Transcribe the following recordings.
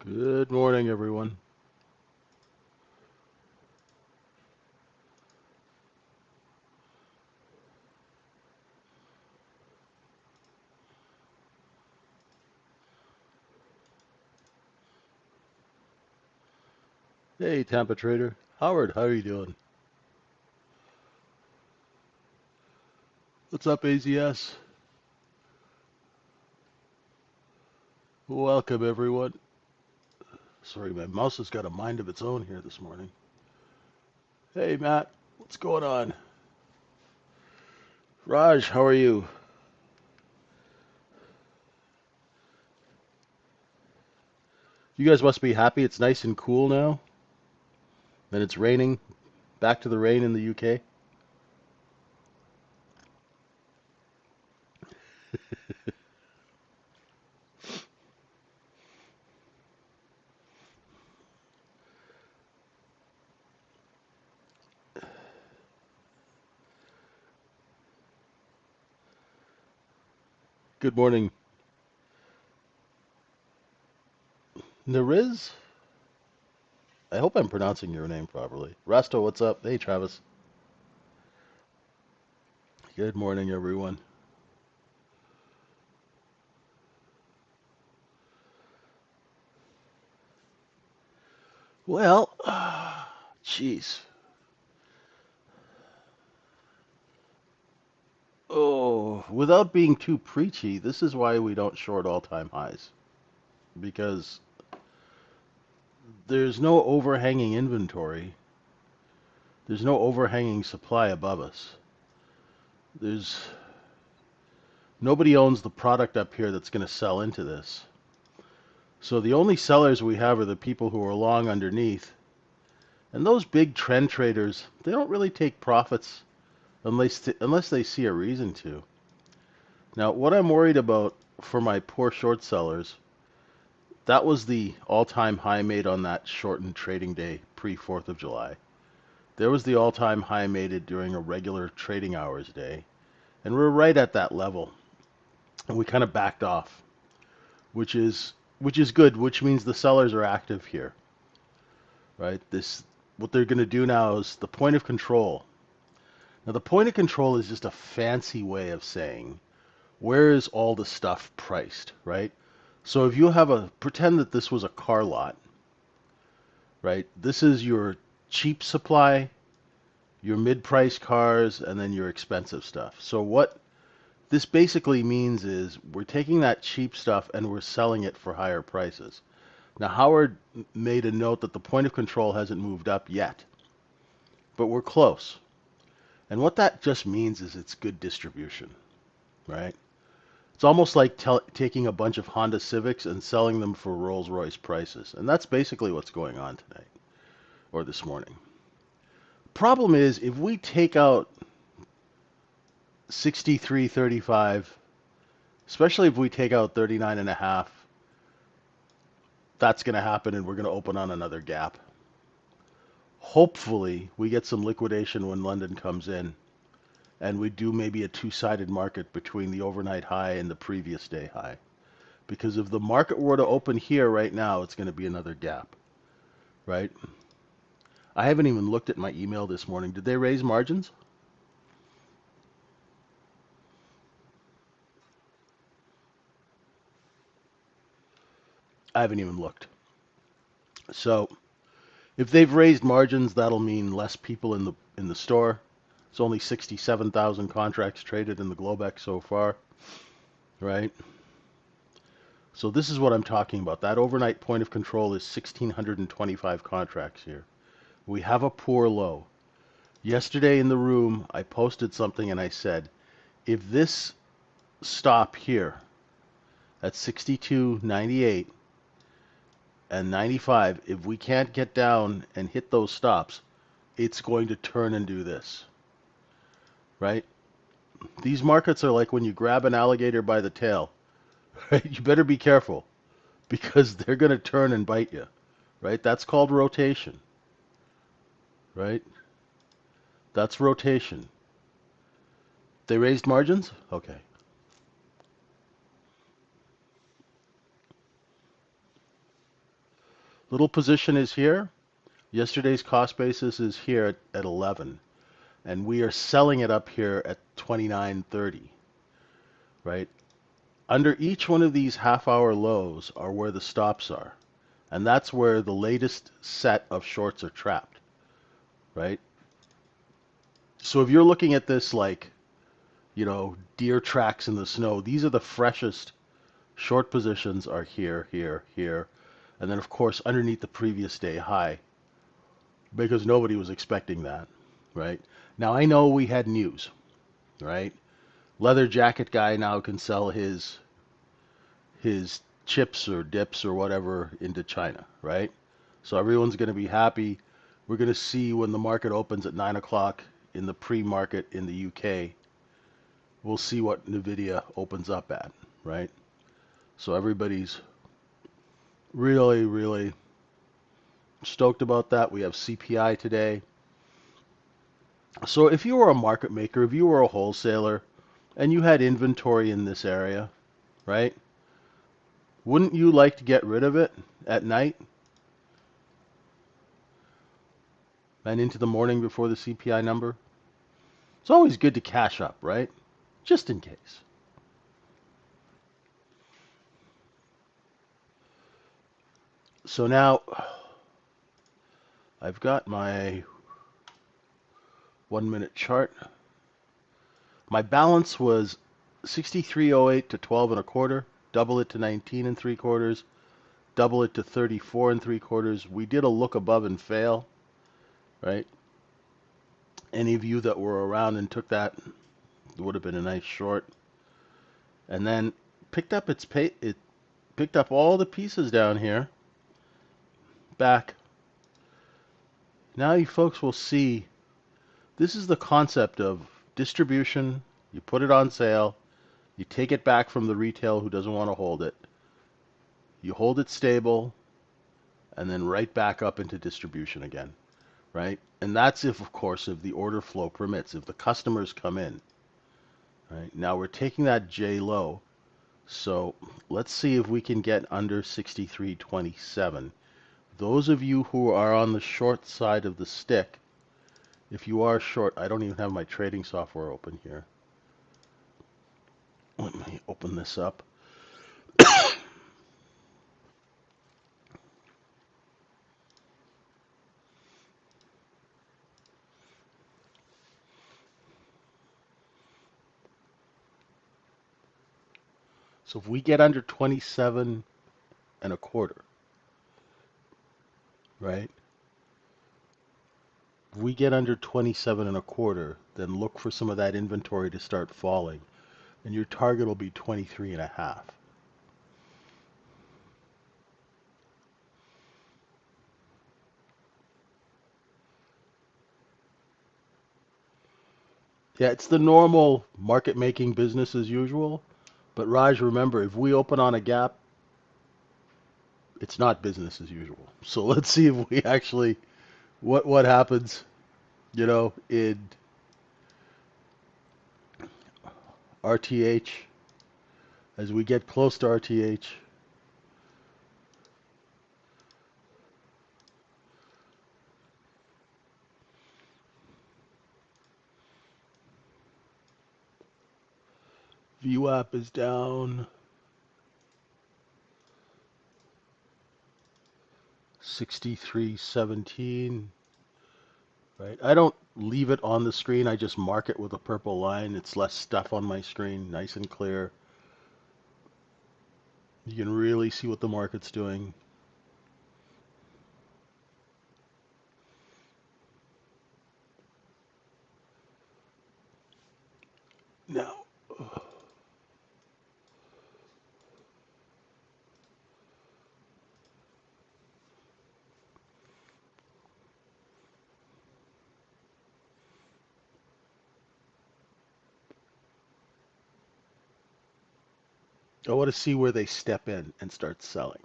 Good morning, everyone. Hey, Tampa Trader. Howard, how are you doing? What's up, AZS? Welcome, everyone. Sorry, my mouse has got a mind of its own here this morning. Hey, Matt. What's going on? Raj, how are you? You guys must be happy. It's nice and cool now. And it's raining. Back to the rain in the UK. Good morning. Nariz? I hope I'm pronouncing your name properly. Rasto, what's up? Hey, Travis. Good morning, everyone. Well, jeez. Oh, without being too preachy, this is why we don't short all-time highs. Because there's no overhanging inventory. There's no overhanging supply above us. There's nobody owns the product up here that's going to sell into this. So the only sellers we have are the people who are long underneath. And those big trend traders, they don't really take profits unless they see a reason to. Now, what I'm worried about for my poor short sellers, that was the all-time high made on that shortened trading day pre-4th of July. There was the all-time high made it during a regular trading hours day, and we're right at that level. And we kind of backed off, which is good, which means the sellers are active here, right? This what they're going to do now is the point of control. Now the point of control is just a fancy way of saying where is all the stuff priced, right? So if you have pretend that this was a car lot, right? This is your cheap supply, your mid-price cars, and then your expensive stuff. So what this basically means is we're taking that cheap stuff and we're selling it for higher prices. Now, Howard made a note that the point of control hasn't moved up yet, but we're close. And what that just means is it's good distribution, right? It's almost like taking a bunch of Honda Civics and selling them for Rolls-Royce prices. And that's basically what's going on tonight or this morning. Problem is, if we take out 63.35, especially if we take out 39 and a half, that's going to happen and we're going to open on another gap. Hopefully, we get some liquidation when London comes in and we do maybe a two-sided market between the overnight high and the previous day high. Because if the market were to open here right now, it's going to be another gap, right? I haven't even looked at my email this morning. Did they raise margins? I haven't even looked. So if they've raised margins, that'll mean less people in the store. It's only 67,000 contracts traded in the Globex so far, right? So this is what I'm talking about. That overnight point of control is 1,625 contracts here. We have a poor low. Yesterday in the room, I posted something and I said, if this stop here at 62.98 and 95, if we can't get down and hit those stops, it's going to turn and do this, right? These markets are like when you grab an alligator by the tail, right? You better be careful because they're going to turn and bite you, right? That's called rotation, right? That's rotation. They raised margins? Okay. Little position is here. Yesterday's cost basis is here at 11, and we are selling it up here at 29.30, right? Under each one of these half-hour lows are where the stops are, and that's where the latest set of shorts are trapped, right? So if you're looking at this like, deer tracks in the snow, these are the freshest short positions are here, here, here, and then of course underneath the previous day high because nobody was expecting that, right? Now I know we had news, right? Leather jacket guy now can sell his chips or dips or whatever into China, right? So everyone's going to be happy. We're going to see when the market opens at 9 o'clock in the pre-market in the UK. We'll see what Nvidia opens up at, right? So everybody's really, really stoked about that. We have CPI today. So if you were a market maker, if you were a wholesaler, and you had inventory in this area, right? Wouldn't you like to get rid of it at night and into the morning before the CPI number? It's always good to cash up, right? Just in case. So now I've got my 1 minute chart. My balance was 63.08 to 12 and a quarter, double it to 19 and 3/4, double it to 34 and 3/4. We did a look above and fail, right? Any of you that were around and took that would have been a nice short. And then it picked up all the pieces down here back. Now you folks will see this is the concept of distribution. You put it on sale, you take it back from the retail who doesn't want to hold it. You hold it stable and then right back up into distribution again, right? And that's if, of course, if the order flow permits, if the customers come in, right? Now we're taking that J low. So let's see if we can get under 63.27. Those of you who are on the short side of the stick, if you are short, I don't even have my trading software open here. Let me open this up. So if we get under 27 and a quarter, right? If we get under 27 and a quarter, then look for some of that inventory to start falling. And your target will be 23 and a half. Yeah, it's the normal market making business as usual. But Raj, remember, if we open on a gap, it's not business as usual. So let's see if we actually what happens, in RTH as we get close to RTH. VWAP is down 63.17. Right? I don't leave it on the screen. I just mark it with a purple line. It's less stuff on my screen, nice and clear. You can really see what the market's doing. Now, I want to see where they step in and start selling.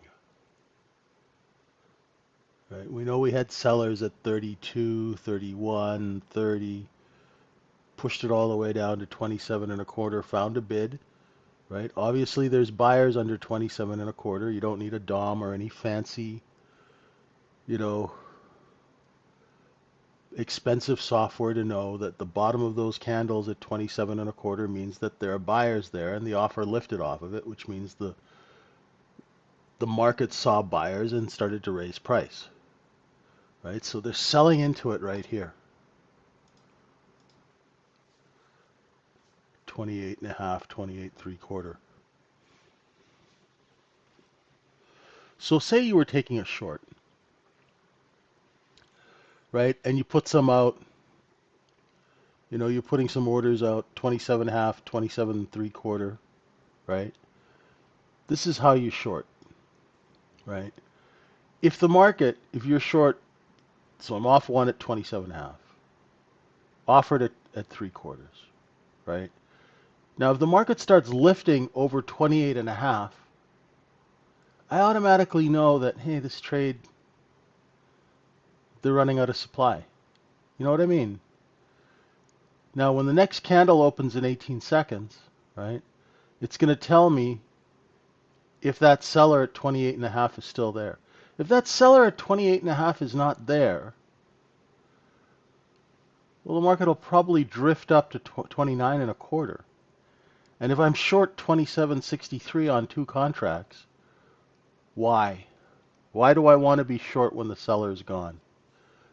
Right? We know we had sellers at 32, 31, 30, pushed it all the way down to 27 and a quarter, found a bid. Right? Obviously, there's buyers under 27 and a quarter. You don't need a DOM or any fancy you know, expensive software to know that the bottom of those candles at 27 and a quarter means that there are buyers there and the offer lifted off of it, which means the market saw buyers and started to raise price, right? So they're selling into it right here. 28 and a half, 28 3/4. So say you were taking a short, right? And you put some out, you're putting some orders out 27 and a half, 27 3/4, right? This is how you short, right? If you're short, so I'm off one at 27 and a half, offered at 3/4, right? Now, if the market starts lifting over 28 and a half, I automatically know that, hey, this trade, they're running out of supply. You know what I mean? Now, when the next candle opens in 18 seconds, right, it's going to tell me if that seller at 28 and a half is still there. If that seller at 28 and a half is not there, well, the market will probably drift up to 29 and a quarter. And if I'm short 27.63 on two contracts, why? Why do I want to be short when the seller is gone?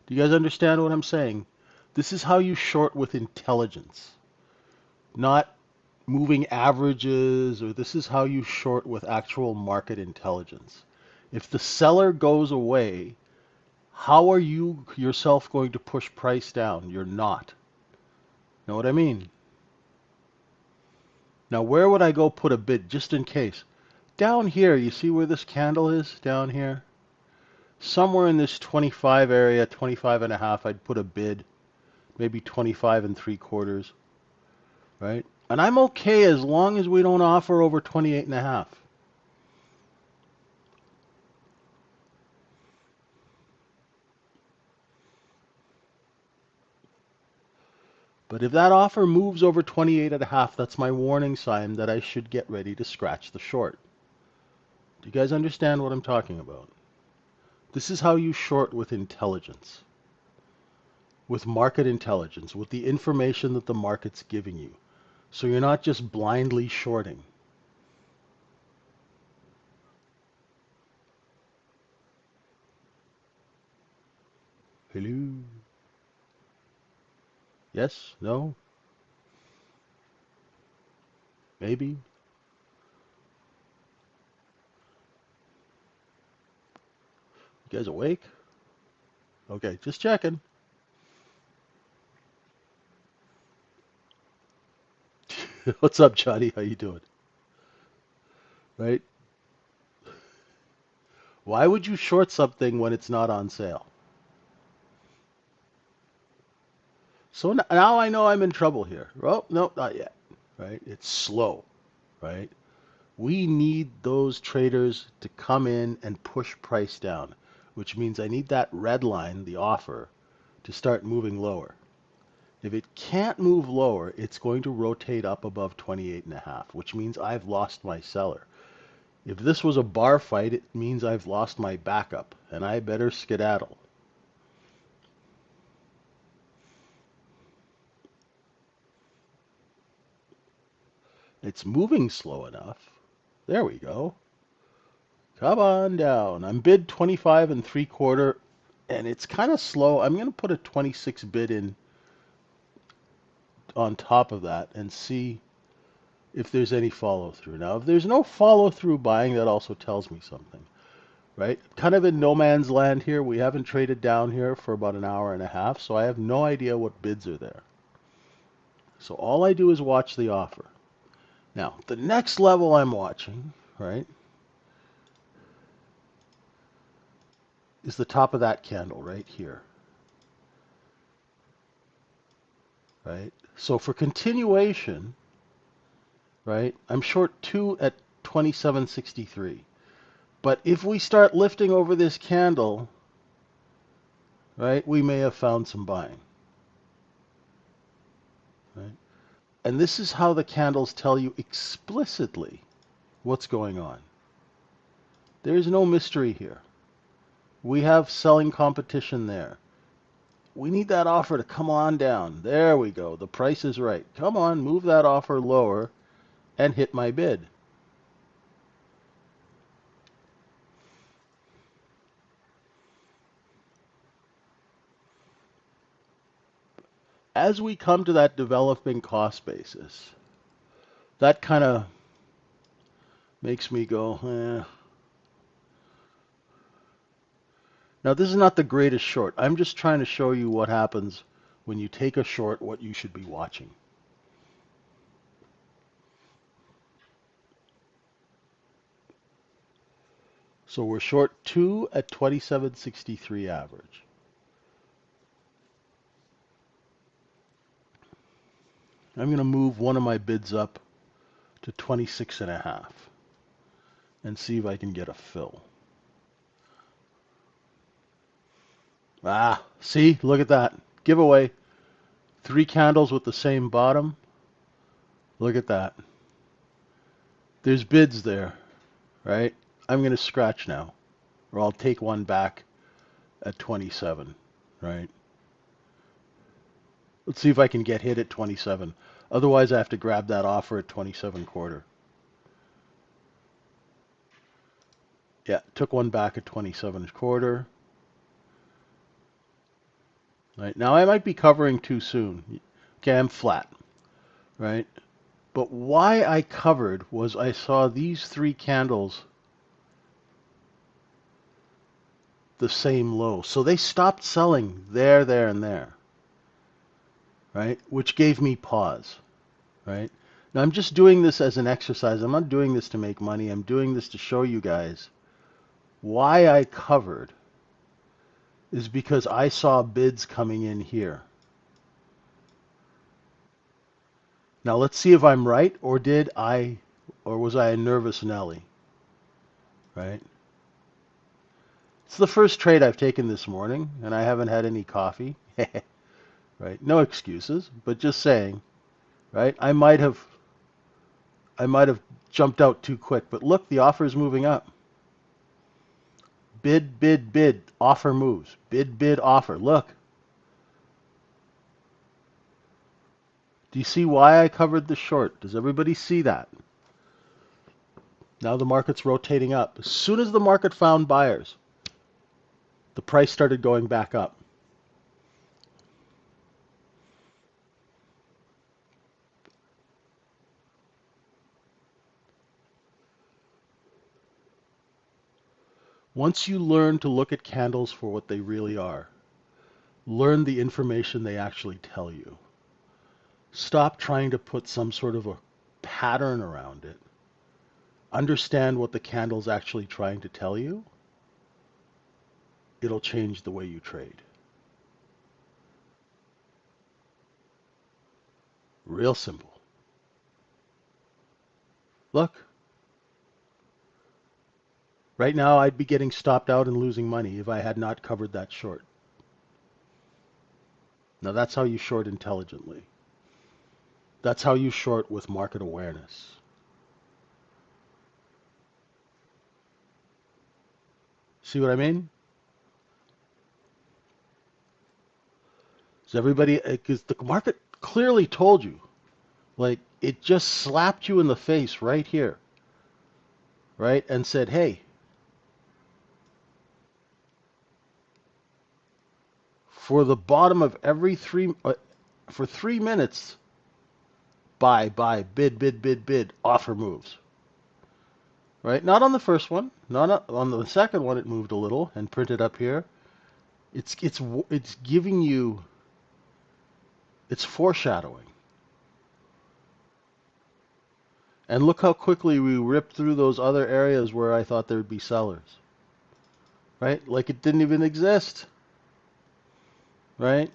Do you guys understand what I'm saying? This is how you short with intelligence, not moving averages, or this is how you short with actual market intelligence. If the seller goes away, how are you yourself going to push price down? You're not. Know what I mean? Now, where would I go put a bid just in case? Down here, you see where this candle is? Down here? Somewhere in this 25 area, 25 and a half, I'd put a bid, maybe 25 and 3/4, right? And I'm okay as long as we don't offer over 28 and a half. But if that offer moves over 28 and a half, that's my warning sign that I should get ready to scratch the short. Do you guys understand what I'm talking about? This is how you short with intelligence, with market intelligence, with the information that the market's giving you. So you're not just blindly shorting. Hello? Yes? No? Maybe? You guys awake? Okay, just checking. What's up, Johnny? How you doing? Right? Why would you short something when it's not on sale? So now I know I'm in trouble here. Oh, no, not yet. Right? It's slow. Right? We need those traders to come in and push price down, which means I need that red line, the offer, to start moving lower. If it can't move lower, it's going to rotate up above 28 and a half, which means I've lost my seller. If this was a bar fight, it means I've lost my backup, and I better skedaddle. It's moving slow enough. There we go. Come on down. I'm bid 25 and 3/4, and it's kind of slow. I'm going to put a 26 bid in on top of that and see if there's any follow through. Now, if there's no follow through buying, that also tells me something, right? Kind of in no man's land here. We haven't traded down here for about an hour and a half, so I have no idea what bids are there. So all I do is watch the offer. Now, the next level I'm watching, right, is the top of that candle right here, right? So for continuation, right, I'm short 2 at 27.63. But if we start lifting over this candle, right, we may have found some buying, right? And this is how the candles tell you explicitly what's going on. There is no mystery here. We have selling competition there. We need that offer to come on down. There we go. The price is right. Come on, move that offer lower and hit my bid. As we come to that developing cost basis, that kind of makes me go, eh. Now, this is not the greatest short. I'm just trying to show you what happens when you take a short, what you should be watching. So we're short 2 at 27.63 average. I'm going to move one of my bids up to 26.5 and see if I can get a fill. Ah, see, look at that. Giveaway. 3 candles with the same bottom. Look at that. There's bids there, right? I'm going to scratch now, or I'll take one back at 27, right? Let's see if I can get hit at 27. Otherwise, I have to grab that offer at 27.25. Yeah, took one back at 27.25. Right, now I might be covering too soon. Okay, I'm flat, right? But why I covered was I saw these 3 candles the same low. So they stopped selling there, and there, right? Which gave me pause, right? Now I'm just doing this as an exercise. I'm not doing this to make money. I'm doing this to show you guys why I covered is because I saw bids coming in here. Now let's see if I'm right, or was I a nervous Nelly, right? It's the first trade I've taken this morning, and I haven't had any coffee, right? No excuses, but just saying, right? I might have jumped out too quick, but look, the offer is moving up. Bid, bid, bid, offer moves. Bid, bid, offer. Look. Do you see why I covered the short? Does everybody see that? Now the market's rotating up. As soon as the market found buyers, the price started going back up. Once you learn to look at candles for what they really are, learn the information they actually tell you. Stop trying to put some sort of a pattern around it. Understand what the candle's actually trying to tell you. It'll change the way you trade. Real simple. Look, right now I'd be getting stopped out and losing money if I had not covered that short. Now that's how you short intelligently. That's how you short with market awareness. See what I mean? Is everybody, because the market clearly told you, like it just slapped you in the face right here, right? And said, hey, for the bottom of every for 3 minutes, buy, bid, bid, bid, bid, offer moves. Right? Not on the first one, not on the second one. It moved a little and printed up here. It's giving you, it's foreshadowing. And look how quickly we ripped through those other areas where I thought there would be sellers. Right? Like it didn't even exist. Right?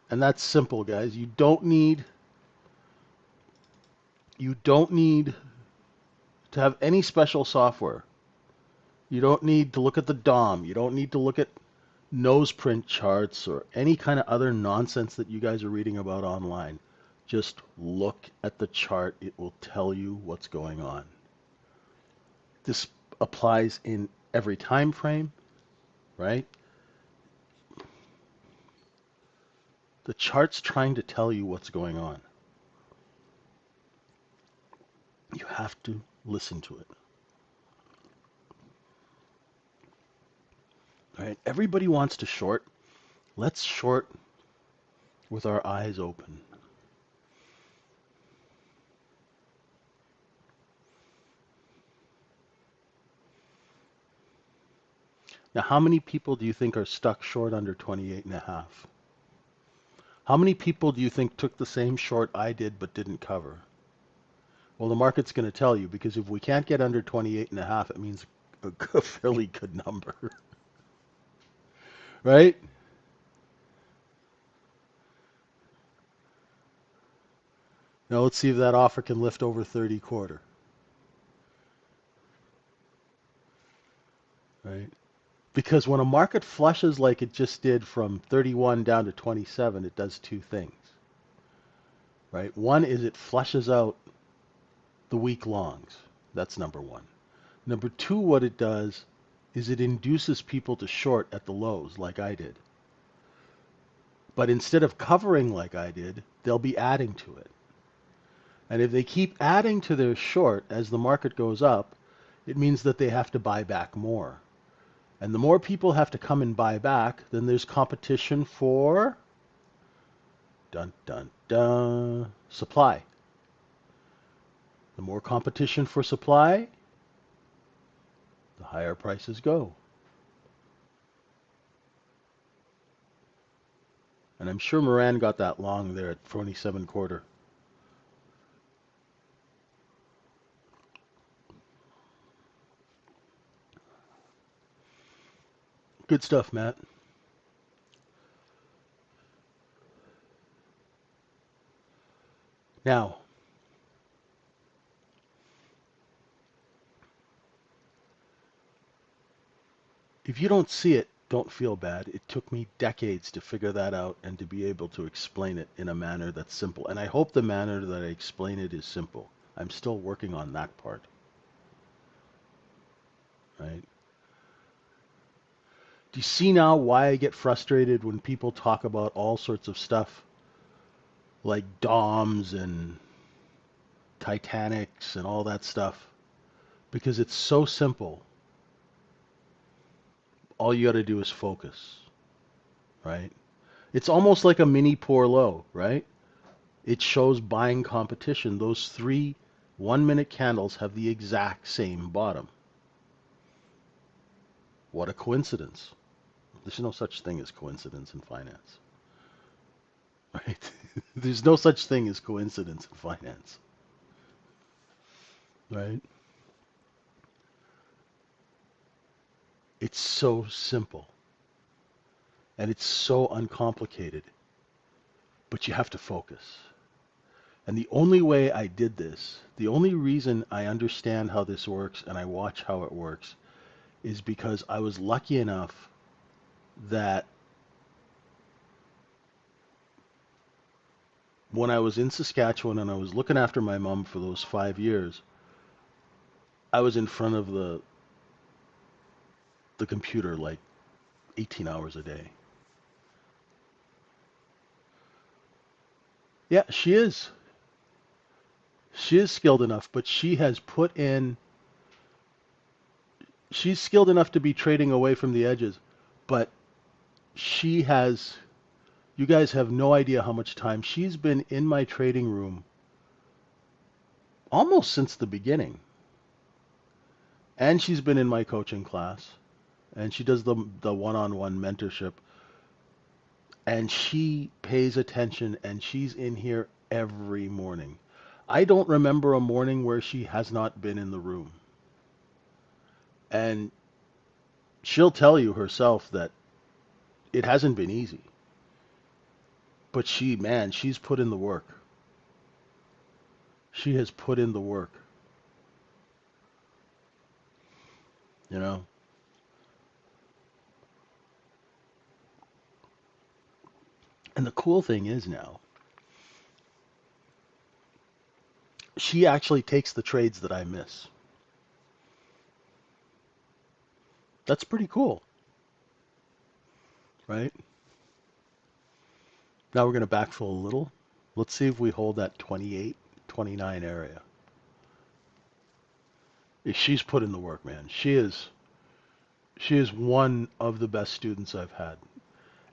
And that's simple, guys. You don't need to have any special software. You don't need to look at the DOM. You don't need to look at nose print charts or any kind of other nonsense that you guys are reading about online. Just look at the chart. It will tell you what's going on. This applies in every time frame, right? The chart's trying to tell you what's going on. You have to listen to it. All right? Everybody wants to short. Let's short with our eyes open. Now, how many people do you think are stuck short under 28.5? How many people do you think took the same short I did but didn't cover? Well, the market's going to tell you, because if we can't get under 28.5, it means a fairly good number, right? Now let's see if that offer can lift over 30 quarter, right? Because when a market flushes like it just did from 31 down to 27, it does two things, right? One is it flushes out the weak longs. That's number one. Number two, what it does is it induces people to short at the lows like I did. But instead of covering like I did, they'll be adding to it. And if they keep adding to their short as the market goes up, it means that they have to buy back more. And the more people have to come and buy back, then there's competition for dun dun dun supply. The more competition for supply, the higher prices go. And I'm sure Moran got that long there at 27 quarter. Good stuff, Matt. Now, if you don't see it, don't feel bad. It took me decades to figure that out and to be able to explain it in a manner that's simple. And I hope the manner that I explain it is simple. I'm still working on that part, right? Do you see now why I get frustrated when people talk about all sorts of stuff like DOMs and Titanics and all that stuff? Because it's so simple. All you got to do is focus, right? It's almost like a mini pour low, right? It shows buying competition. Those three 1 minute candles have the exact same bottom. What a coincidence. There's no such thing as coincidence in finance, right? There's no such thing as coincidence in finance, right? It's so simple and it's so uncomplicated, but you have to focus. And the only way I did this, the only reason I understand how this works and I watch how it works, is because I was lucky enough that when I was in Saskatchewan and I was looking after my mom for those 5 years, I was in front of the computer like 18 hours a day. Yeah, she is. She is skilled enough, but she has put in, she's skilled enough to be trading away from the edges, but she has, you guys have no idea how much time she's been in my trading room almost since the beginning. And she's been in my coaching class, and she does the one-on-one mentorship, and she pays attention, and she's in here every morning. I don't remember a morning where she has not been in the room. And she'll tell you herself that it hasn't been easy. But she, man, she's put in the work. She has put in the work, you know? And the cool thing is now, she actually takes the trades that I miss. That's pretty cool. right? Now we're going to backfill a little. Let's see if we hold that 28, 29 area. She's put in the work, man. She is one of the best students I've had.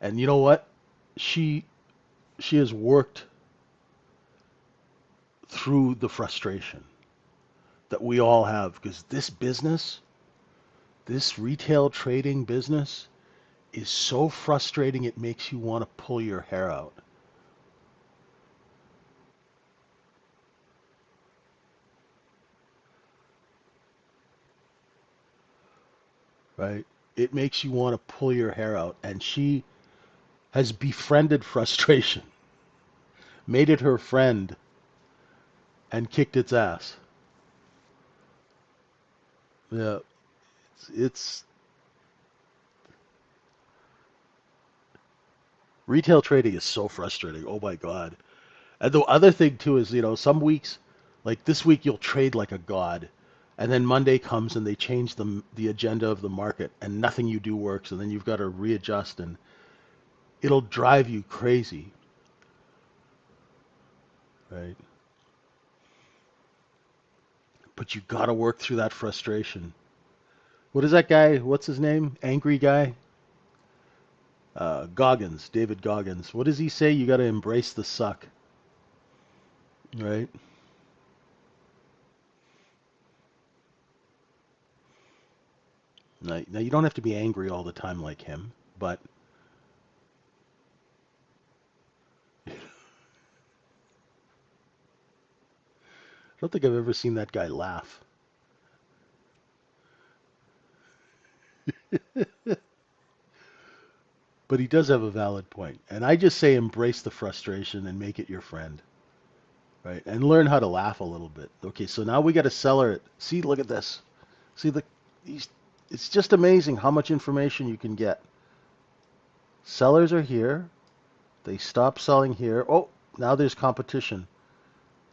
And you know what? She she has worked through the frustration that we all have because this business, this retail trading business is so frustrating it makes you want to pull your hair out. Right? It makes you want to pull your hair out. And she has befriended frustration, made it her friend, and kicked its ass. Yeah, it's retail trading is so frustrating. Oh my God. And the other thing too is, some weeks, like this week, you'll trade like a god, and then Monday comes and they change the agenda of the market, and nothing you do works, and then you've got to readjust, and it'll drive you crazy, right? But you got to work through that frustration. What is that guy? What's his name? Angry guy? Goggins, David Goggins. What does he say? You got to embrace the suck, right? Now you don't have to be angry all the time like him, but I don't think I've ever seen that guy laugh. But he does have a valid point. And I just say embrace the frustration and make it your friend, right? And learn how to laugh a little bit. Okay, so now we got to seller it. See, look at this. See these it's just amazing how much information you can get. Sellers are here. They stop selling here. Oh, now there's competition.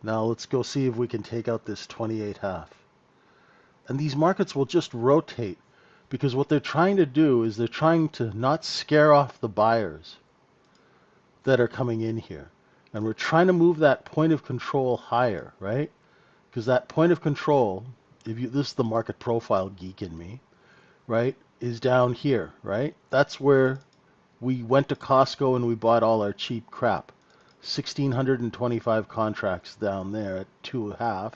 Now let's go see if we can take out this 28 half. And these markets will just rotate because what they're trying to do is they're trying to not scare off the buyers that are coming in here. And we're trying to move that point of control higher, right? Because that point of control, this is the market profile geek in me, right, is down here, right? That's where we went to Costco and we bought all our cheap crap. 1,625 contracts down there at 2.5.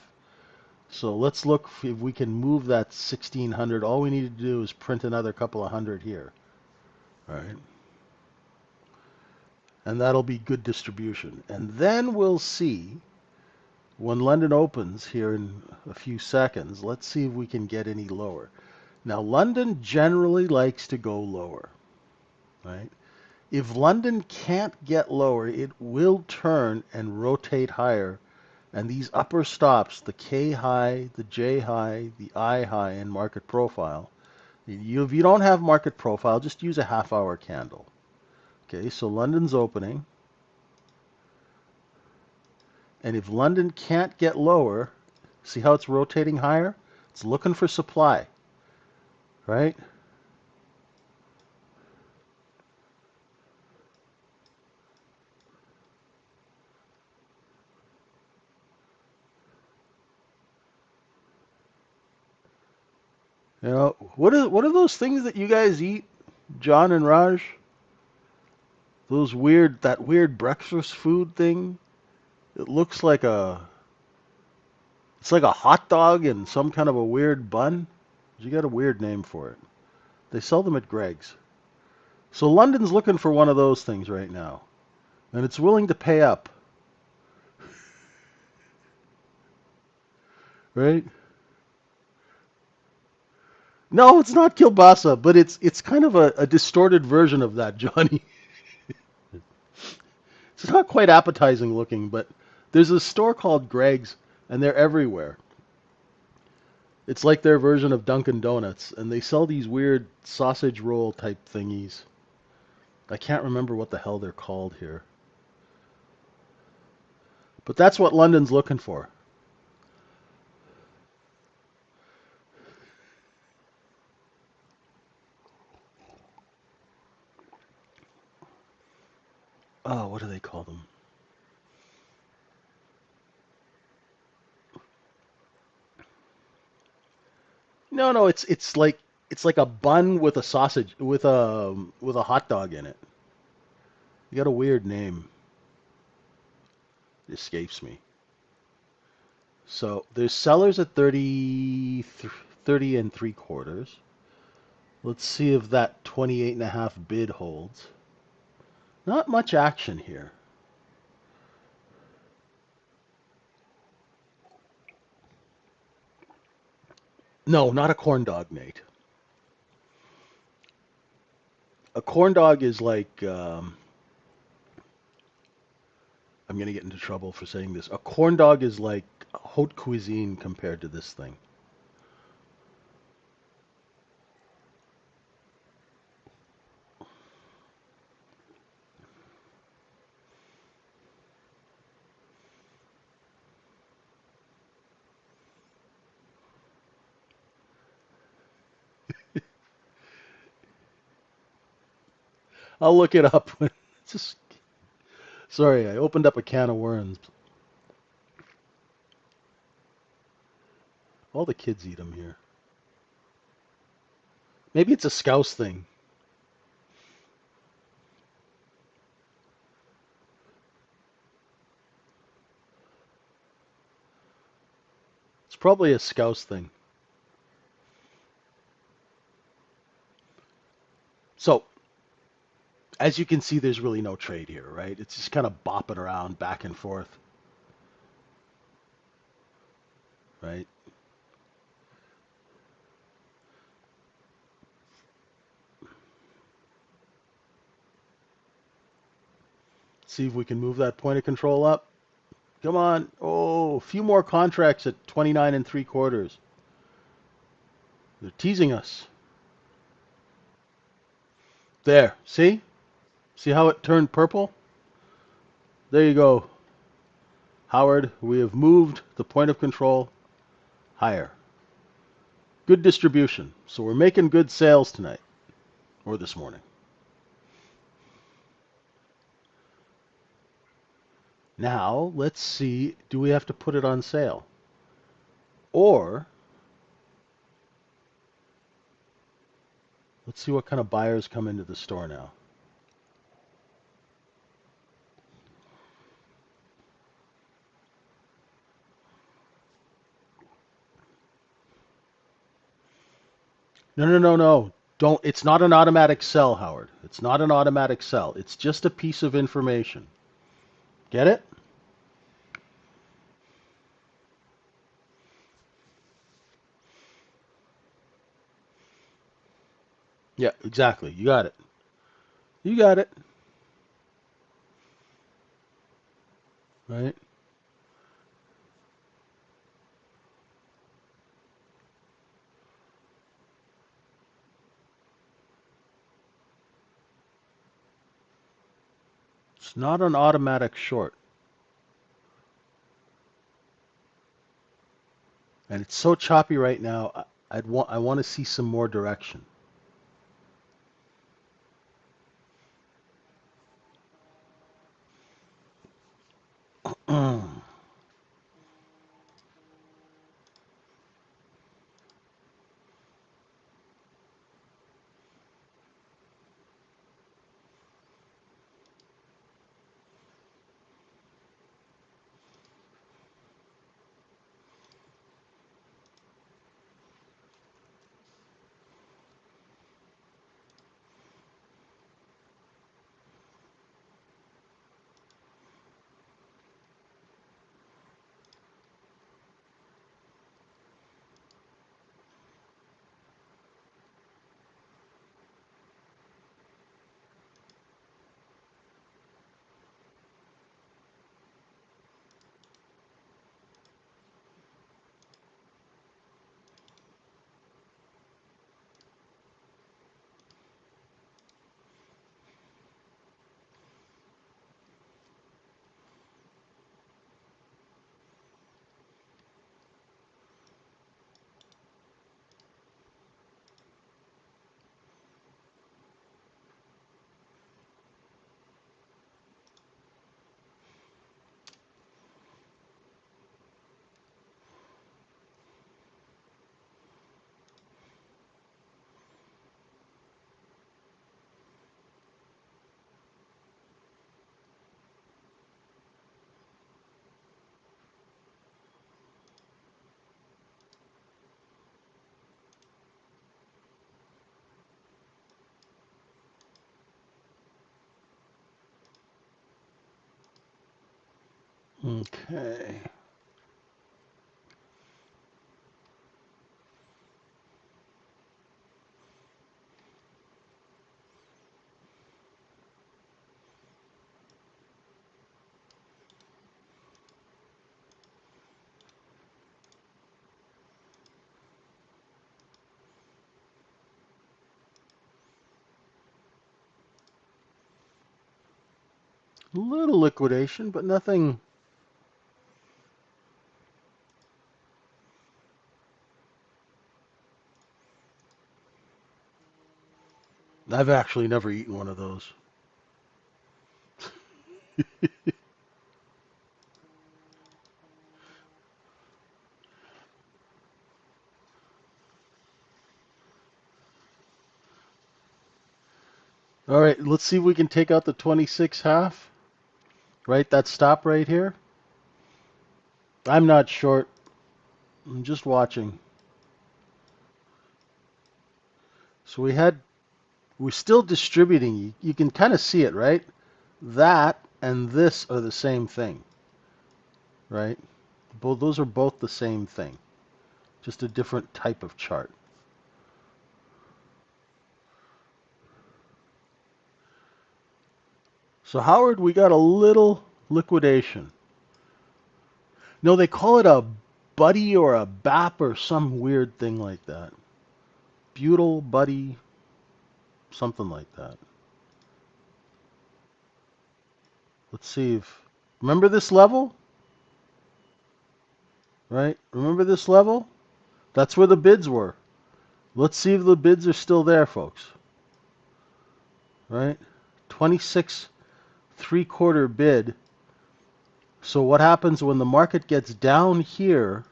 So let's look if we can move that 1,600. All we need to do is print another couple of hundred here, all right? And that'll be good distribution. And then we'll see when London opens here in a few seconds. Let's see if we can get any lower. Now, London generally likes to go lower, right? If London can't get lower, it will turn and rotate higher. And these upper stops, the K high, the J high, the I high, and market profile. If you don't have market profile, just use a half-hour candle. Okay, so London's opening. And if London can't get lower, see how it's rotating higher? It's looking for supply, right? What are those things that you guys eat, John and Raj? That weird breakfast food thing. It looks like it's like a hot dog and some kind of a weird bun. You got a weird name for it. They sell them at Greg's. So London's looking for one of those things right now, and it's willing to pay up, right? No, it's not kielbasa, but it's kind of a distorted version of that, Johnny. It's not quite appetizing looking, but there's a store called Greg's, and they're everywhere. It's like their version of Dunkin' Donuts, and they sell these weird sausage roll type thingies. I can't remember what the hell they're called here. But that's what London's looking for. No, no, it's like a bun with a sausage with a hot dog in it. You got a weird name. It escapes me. So there's sellers at 30 and three quarters. Let's see if that 28 and a half bid holds. Not much action here. No, not a corn dog, Nate. A corn dog is like I'm gonna get into trouble for saying this. A corn dog is like haute cuisine compared to this thing. I'll look it up. Just sorry, I opened up a can of worms. All the kids eat them here. Maybe it's a Scouse thing. It's probably a Scouse thing. So, as you can see, there's really no trade here, right? It's just kind of bopping around back and forth, right? See if we can move that point of control up. Come on. Oh, a few more contracts at 29 and three quarters. They're teasing us. There. See? See how it turned purple? There you go. Howard, we have moved the point of control higher. Good distribution. So we're making good sales tonight or this morning. Now, let's see, do we have to put it on sale? Or, let's see what kind of buyers come into the store now. No, no, no, no. Don't. It's not an automatic sell, Howard. It's not an automatic sell. It's just a piece of information. Get it? Yeah, exactly. You got it. You got it. Right? It's not an automatic short. And it's so choppy right now. I want to see some more direction. Okay. A little liquidation, but nothing. I've actually never eaten one of those. All right, let's see if we can take out the 26 half. Right, that stop right here. I'm not short. I'm just watching. So we're still distributing. You can kind of see it, right? That and this are the same thing, right? Both those are both the same thing, just a different type of chart. So Howard, we got a little liquidation. No, they call it a buddy or a BAP or some weird thing like that. Butyl buddy, something like that. Let's see if remember this level, right? Remember this level? That's where the bids were. Let's see if the bids are still there, folks. Right? 26 3/4 bid. So what happens when the market gets down here?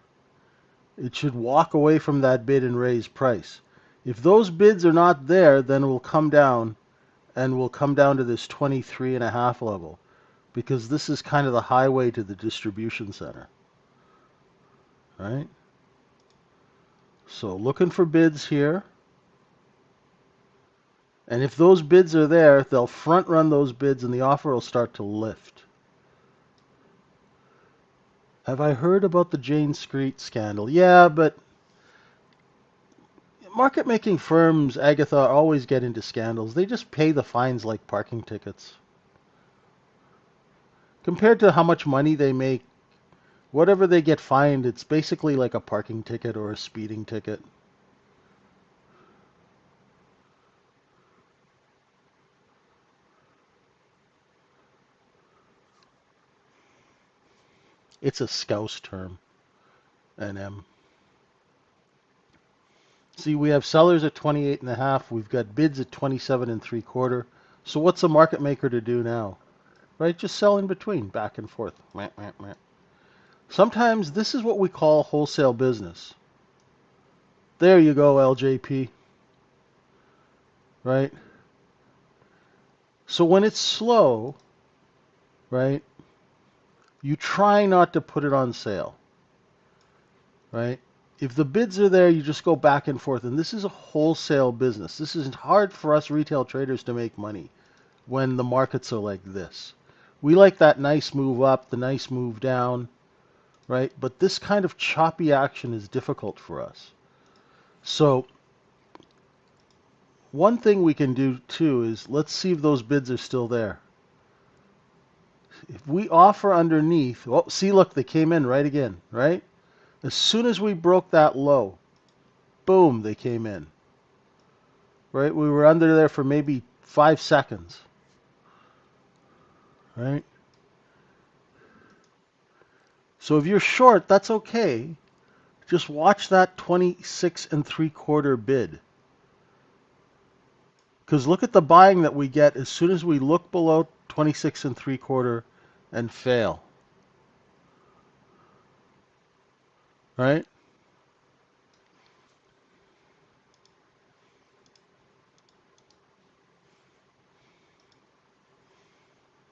It should walk away from that bid and raise price. If those bids are not there, then it will come down and we'll come down to this 23.5 level because this is kind of the highway to the distribution center. Right? So looking for bids here. And if those bids are there, they'll front run those bids and the offer will start to lift. Have I heard about the Jane Street scandal? Yeah, but market making firms, Agatha, always get into scandals. They just pay the fines like parking tickets. Compared to how much money they make, whatever they get fined, it's basically like a parking ticket or a speeding ticket. It's a scouse term, NM. See, we have sellers at 28.5. We've got bids at 27 3/4. So what's a market maker to do now? Right? Just sell in between, back and forth. Meh, meh, meh. Sometimes this is what we call wholesale business. There you go, LJP. Right? So when it's slow, right, you try not to put it on sale. Right? If the bids are there, you just go back and forth. And this is a wholesale business. This is hard for us retail traders to make money when the markets are like this. We like that nice move up, the nice move down, right? But this kind of choppy action is difficult for us. So one thing we can do too is let's see if those bids are still there. If we offer underneath, oh, see, look, they came in right again, right? As soon as we broke that low, boom, they came in, right? We were under there for maybe 5 seconds, right? So if you're short, that's okay. Just watch that 26 3/4 bid. Because look at the buying that we get as soon as we look below 26 3/4 and fail, right?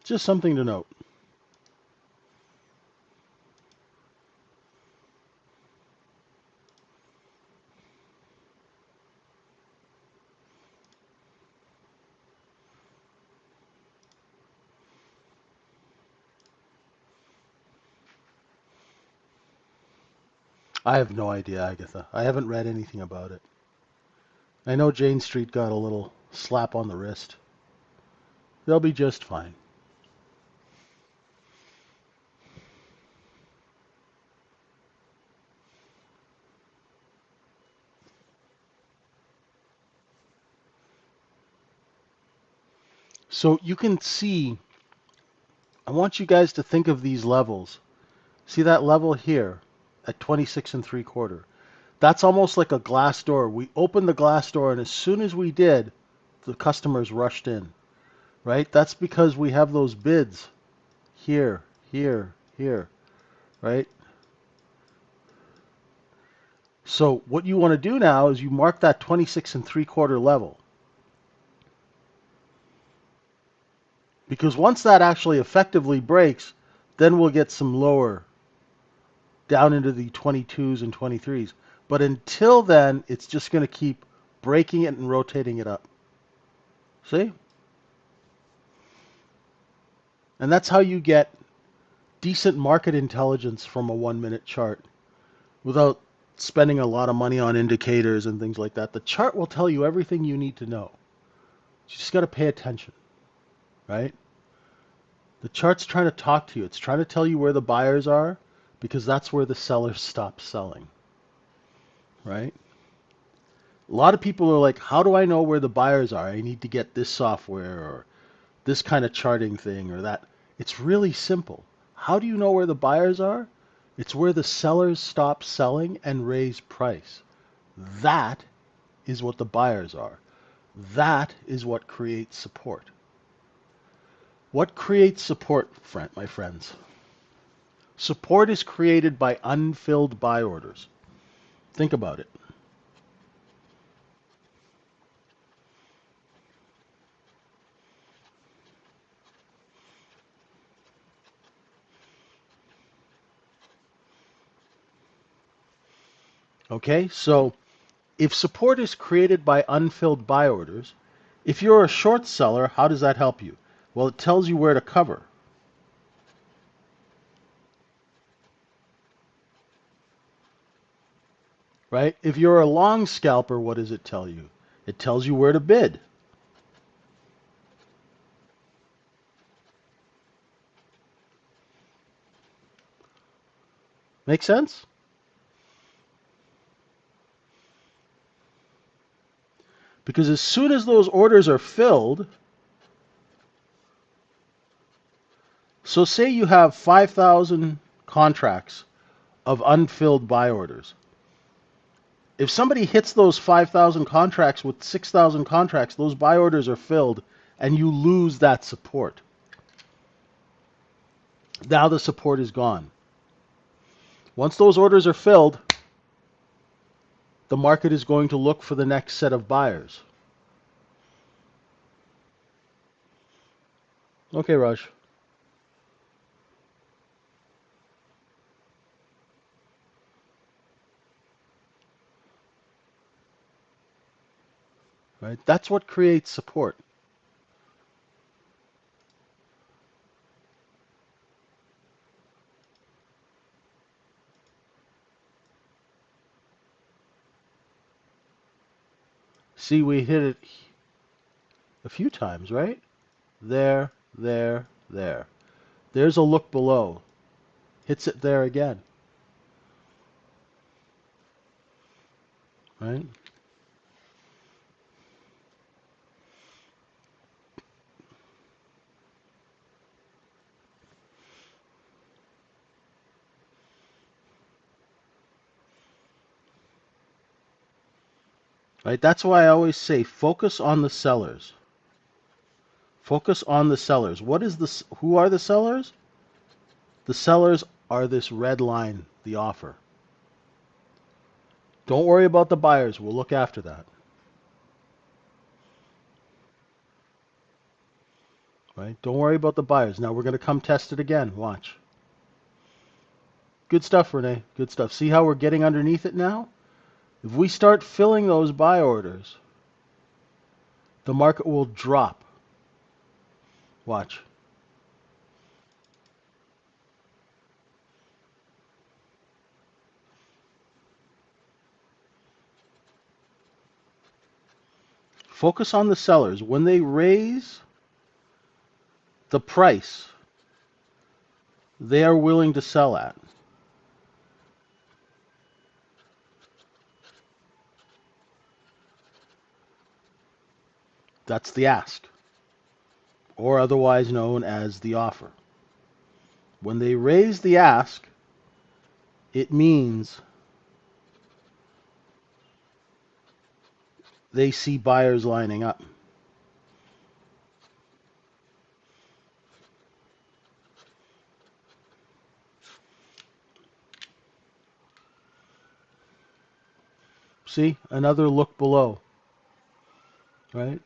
Just something to note. I have no idea, Agatha. I haven't read anything about it. I know Jane Street got a little slap on the wrist. They'll be just fine. So you can see, I want you guys to think of these levels. See that level here at 26 and 3/4. That's almost like a glass door. We opened the glass door, and as soon as we did, the customers rushed in, right? That's because we have those bids here, here, here, right? So what you want to do now is you mark that 26 and 3/4 level. Because once that actually effectively breaks, then we'll get some lower down into the 22s and 23s. But until then, it's just going to keep breaking it and rotating it up. See? And that's how you get decent market intelligence from a 1 minute chart without spending a lot of money on indicators and things like that. The chart will tell you everything you need to know. You just got to pay attention, right? The chart's trying to talk to you. It's trying to tell you where the buyers are because that's where the sellers stop selling, right? A lot of people are like, how do I know where the buyers are? I need to get this software or this kind of charting thing or that. It's really simple. How do you know where the buyers are? It's where the sellers stop selling and raise price. That is what the buyers are. That is what creates support. What creates support, my friends? Support is created by unfilled buy orders. Think about it. Okay, so if support is created by unfilled buy orders, if you're a short seller, how does that help you? Well, it tells you where to cover, right? If you're a long scalper, what does it tell you? It tells you where to bid. Make sense? Because as soon as those orders are filled, so say you have 5,000 contracts of unfilled buy orders. If somebody hits those 5,000 contracts with 6,000 contracts, those buy orders are filled and you lose that support. Now the support is gone. Once those orders are filled, the market is going to look for the next set of buyers. Okay, Raj. Right? That's what creates support. See, we hit it a few times, right? There, there, there. There's a look below. Hits it there again, right? Right? That's why I always say focus on the sellers. Focus on the sellers. What is this? Who are the sellers? The sellers are this red line, the offer. Don't worry about the buyers. We'll look after that. Right? Don't worry about the buyers. Now we're going to come test it again. Watch. Good stuff, Renee. Good stuff. See how we're getting underneath it now? If we start filling those buy orders, the market will drop. Watch. Focus on the sellers. When they raise the price they are willing to sell at, that's the ask, or otherwise known as the offer. When they raise the ask, it means they see buyers lining up. See, another look below, right?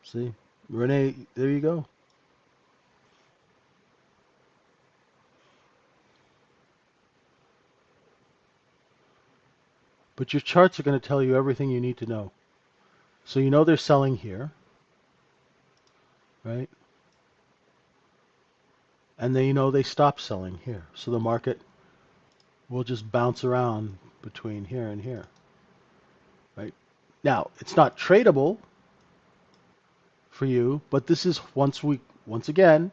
See, Renee, there you go. But your charts are going to tell you everything you need to know. So you know they're selling here, right? And then you know they stop selling here. So the market will just bounce around between here and here, right? Now, it's not tradable for you, but this is once again,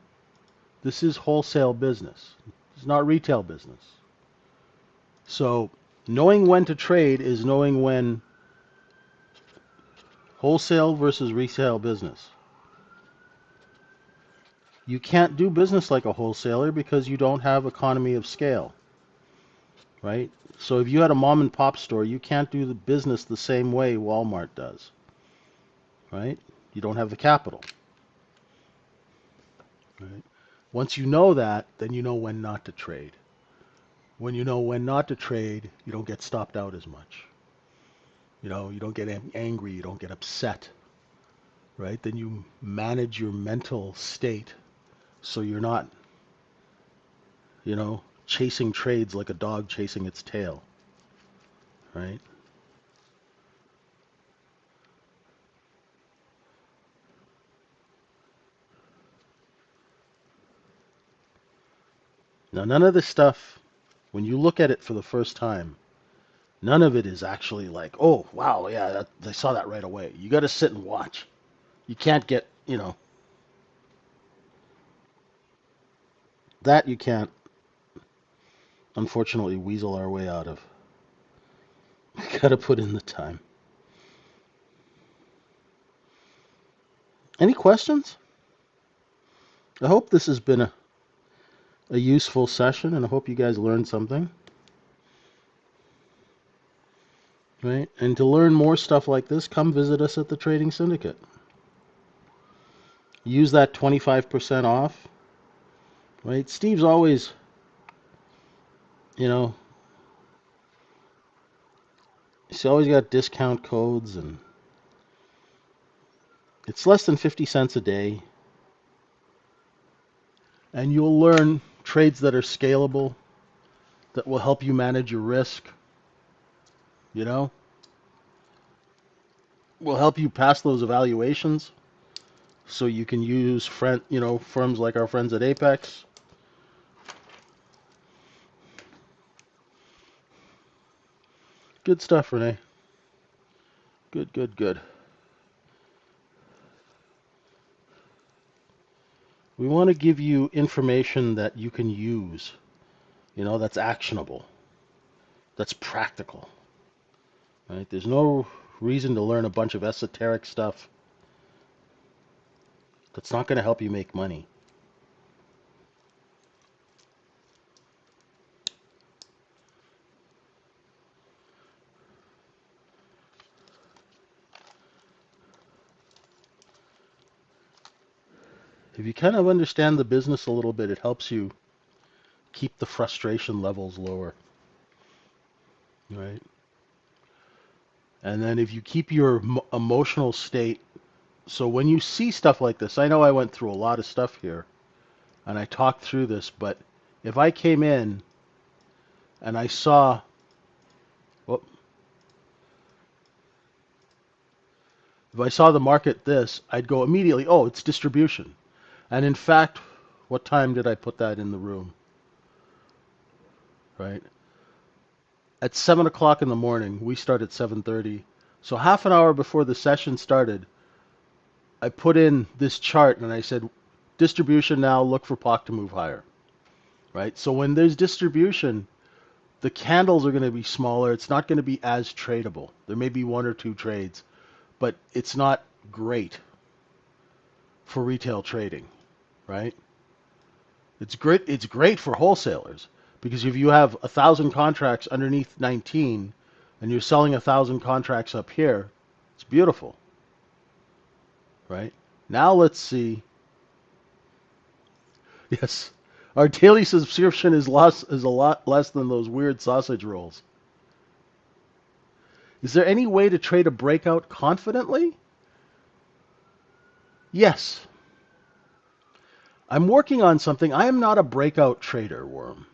this is wholesale business. It's not retail business. So knowing when to trade is knowing when wholesale versus retail business. You can't do business like a wholesaler because you don't have economy of scale, right? So if you had a mom and pop store, you can't do the business the same way Walmart does, right? You don't have the capital, right? Once you know that, then you know when not to trade. When you know when not to trade, you don't get stopped out as much. You don't get angry, you don't get upset, right? Then you manage your mental state so you're not, chasing trades like a dog chasing its tail, right? Now, none of this stuff, when you look at it for the first time, none of it is actually like, oh, wow, yeah, I saw that right away. You got to sit and watch. You can't get, that you can't, unfortunately, weasel our way out of. You got to put in the time. Any questions? I hope this has been a useful session, and I hope you guys learned something. Right? And to learn more stuff like this, come visit us at the Trading Syndicate. Use that 25% off. Right? Steve's always, you know, he's always got discount codes, and it's less than 50 cents a day. And you'll learn trades that are scalable, that will help you manage your risk, you know, will help you pass those evaluations so you can use firms like our friends at Apex. Good stuff, Renee. Good, good, good. We want to give you information that you can use, that's actionable, that's practical, right? There's no reason to learn a bunch of esoteric stuff that's not going to help you make money. If you kind of understand the business a little bit, it helps you keep the frustration levels lower, right? And then if you keep your emotional state, so when you see stuff like this, I know I went through a lot of stuff here and I talked through this, but if I came in and I saw, well, if I saw the market this, I'd go immediately, oh, it's distribution. And in fact, What time did I put that in the room? Right? At 7 o'clock in the morning. We start at 7:30. So half an hour before the session started, I put in this chart and I said, distribution now, look for POC to move higher. Right? So when there's distribution, the candles are going to be smaller. It's not going to be as tradable. There may be one or two trades, but it's not great for retail trading, right? It's great. It's great for wholesalers because if you have 1,000 contracts underneath 19 and you're selling 1,000 contracts up here, it's beautiful, right? Now let's see. Yes, our daily subscription is a lot less than those weird sausage rolls. Is there any way to trade a breakout confidently? Yes. I'm working on something. I am not a breakout trader, Worm.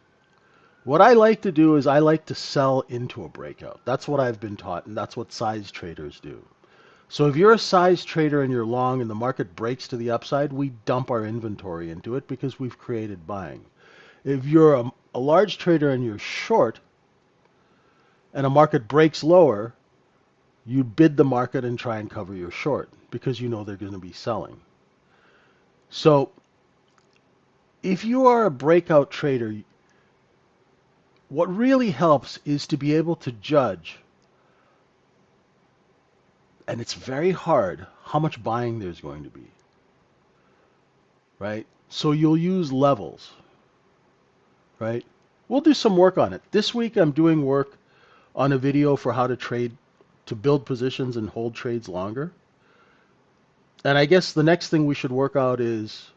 What I like to do is I like to sell into a breakout. That's what I've been taught, and that's what size traders do. So if you're a size trader and you're long and the market breaks to the upside, we dump our inventory into it because we've created buying. If you're a large trader and you're short and a market breaks lower, you bid the market and try and cover your short because you know they're going to be selling. So if you are a breakout trader, what really helps is to be able to judge, and it's very hard, how much buying there's going to be, right? So you'll use levels, right? We'll do some work on it. This week I'm doing work on a video for how to trade, to build positions and hold trades longer. And I guess the next thing we should work out is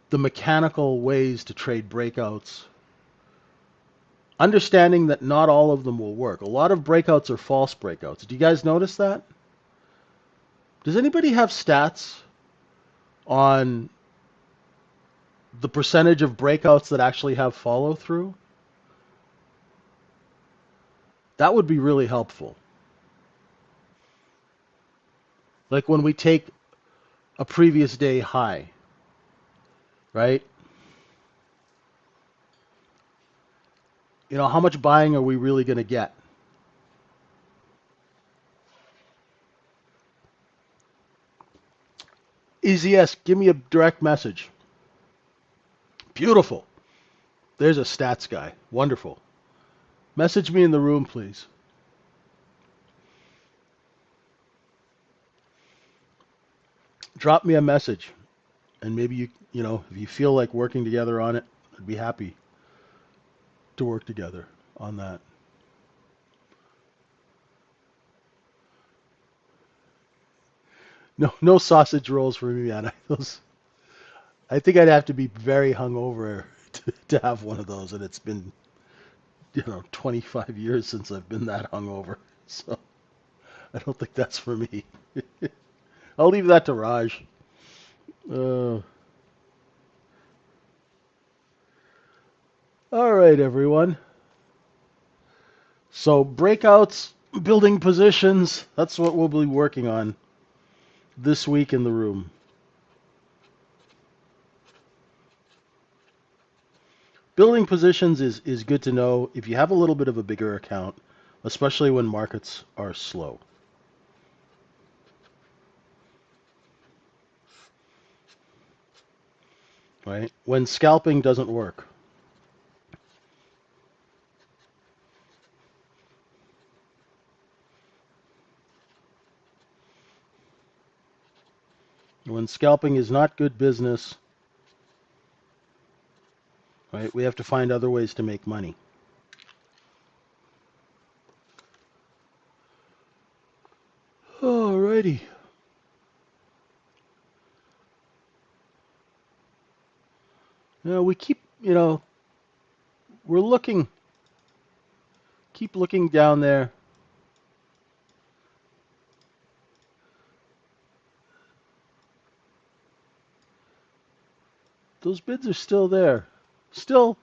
the mechanical ways to trade breakouts, understanding that not all of them will work. A lot of breakouts are false breakouts. Do you guys notice that? Does anybody have stats on the percentage of breakouts that actually have follow through? That would be really helpful. Like when we take a previous day high, right? You know, how much buying are we really going to get? Easy yes, give me a direct message. Beautiful. There's a stats guy. Wonderful. Message me in the room, please. Drop me a message, and maybe you know, if you feel like working together on it, I'd be happy to work together on that. No, no sausage rolls for me, man. I think I'd have to be very hungover to have one of those, and it's been, 25 years since I've been that hungover. So I don't think that's for me. I'll leave that to Raj. Uh, all right, everyone. So breakouts, building positions, that's what we'll be working on this week in the room. Building positions is good to know if you have a little bit of a bigger account, especially when markets are slow. Right? When scalping doesn't work. When scalping is not good business, right? We have to find other ways to make money. Alrighty. We keep, we're looking, keep looking down there. Those bids are still there. Still,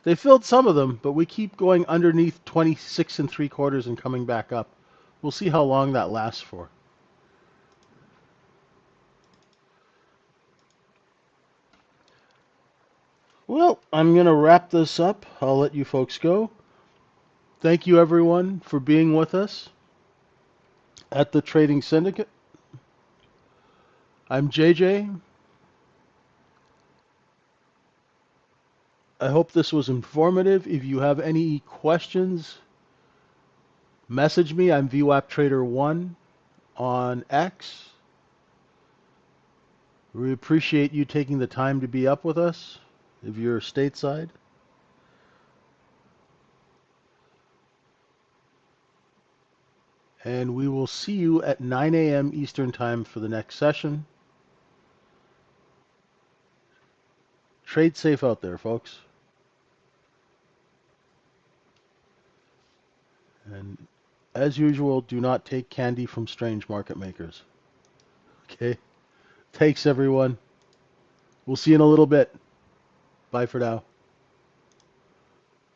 they filled some of them, but we keep going underneath 26 and 3/4 and coming back up. We'll see how long that lasts for. Well, I'm going to wrap this up. I'll let you folks go. Thank you, everyone, for being with us at the Trading Syndicate. I'm JJ. I hope this was informative. If you have any questions, message me. I'm vwaptrader1 on X. We appreciate you taking the time to be up with us if you're stateside. And we will see you at 9 a.m. Eastern Time for the next session. Trade safe out there, folks. And as usual, do not take candy from strange market makers. Okay? Thanks, everyone. We'll see you in a little bit. Bye for now.